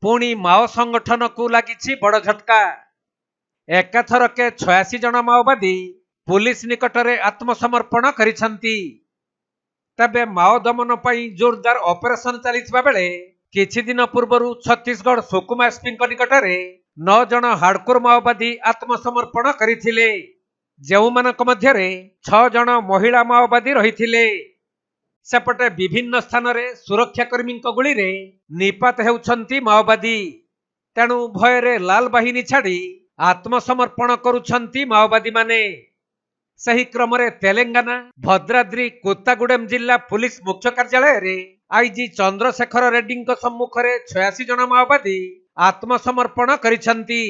पुणी माओ संगठन को लगी बड़ झटका। एकाथरके 86 जन माओवादी पुलिस निकटरे आत्मसमर्पण करिसंती। तबे माओ दमन पई जोरदार ऑपरेशन चलिथिबा बेले किछि दिन पूर्वरु छत्तीसगढ़ सुकुमा एसपी निकटरे 9 जन हार्डकोर माओवादी आत्मसमर्पण करिथिले, जेउमानक मध्यरे 6 जन महिला माओवादी रहिथिले। सेपटे विभिन्न स्थान रे सुरक्षाकर्मी गुली रे निपात हेउछंती माओवादी। तेणु भयरे लाल बाहिनी छाड़ी आत्मसमर्पण करुछंती माओवादी माने। सही क्रम रे तेलंगाना भद्राद्री कोत्तागुडेम जिला पुलिस मुख्य कार्यालय रे आईजी चंद्रशेखर रेड्डी सम्मुख रे 86 जन माओवादी आत्मसमर्पण करिछंती।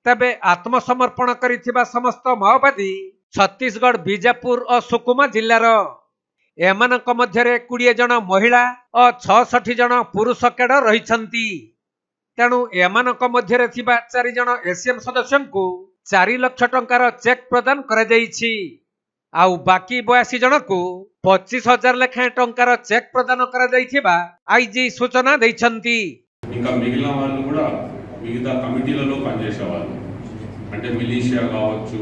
तबे आत्मसमर्पण करिथिबा समस्त माओवादी छत्तीसगढ़ बीजापुर और सुकुमा जिल्लार। एमानक मध्यरे 20 जन महिला और 66 जन पुरुष कैडर रहिछंती। तेणु एमानक मध्यरे थिबा 4 जन एसीएम सदस्यंकु 4 लाख टंकार चेक प्रदान करा जाईछि। आउ बाकी 82 जन को 25,000 लेखा टंकार चेक प्रदान करा जाईथिबा आईजी सूचना दैछंती। ఇంకా మిగిలిన వాళ్ళు కూడా వివిధ కమిటీలలో పనిచేసేవాళ్ళు, అంటే మిలీషియా కావచ్చు,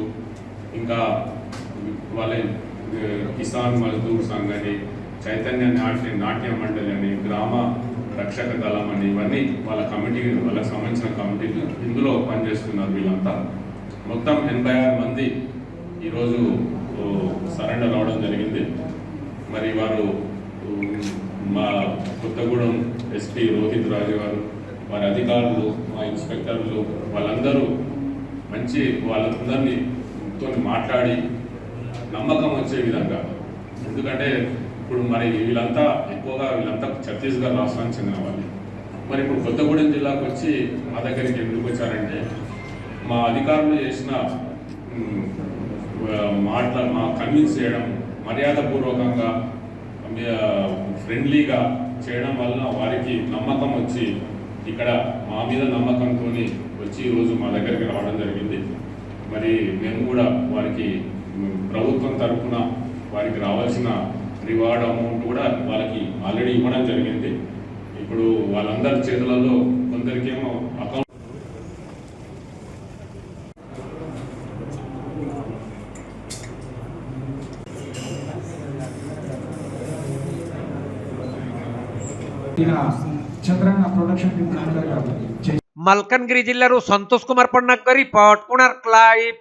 ఇంకా వాళ్ళ కిసాన్ మజ్దూర్ సంఘ్ అని, చైతన్య నాట్య మండలి అని, గ్రామ రక్షక దళం అని, ఇవన్నీ వాళ్ళ కమిటీ, వాళ్ళకి సంబంధించిన కమిటీలు ఇందులో పనిచేస్తున్నారు. వీళ్ళంతా మొత్తం 86 మంది ఈరోజు సరెండర్ అవడం జరిగింది. మరి వారు మా కొత్తగూడెం ఎస్పీ రోహిత్ రాజు గారు, వారి అధికారులు, మా ఇన్స్పెక్టర్లు, వాళ్ళందరూ మంచి వాళ్ళందరినీ మాట్లాడి నమ్మకం వచ్చే విధంగా, ఎందుకంటే ఇప్పుడు మరి వీళ్ళంతా ఛత్తీస్గఢ్ రాష్ట్రానికి చెందిన వాళ్ళు. మరి ఇప్పుడు కొత్తగూడెం జిల్లాకు వచ్చి మా దగ్గరికి ఎందుకు వచ్చారంటే, మా అధికారులు చేసిన మా కన్విన్స్ చేయడం, మర్యాదపూర్వకంగా ఫ్రెండ్లీగా చేయడం వలన వారికి నమ్మకం వచ్చి ఇక్కడ మా మీద నమ్మకంతో వచ్చి ఈరోజు మా దగ్గరికి రావడం జరిగింది. మరి మేము కూడా వారికి ప్రభుత్వం తరఫున వారికి రావాల్సిన రివార్డ్ అమౌంట్ కూడా వాళ్ళకి ఆల్రెడీ ఇవ్వడం జరిగింది. ఇప్పుడు వాళ్ళందరి చేతులలో కొందరికేమో account Malkangiri जिल्लारू Santosh Kumar पन्नाक report Konark live.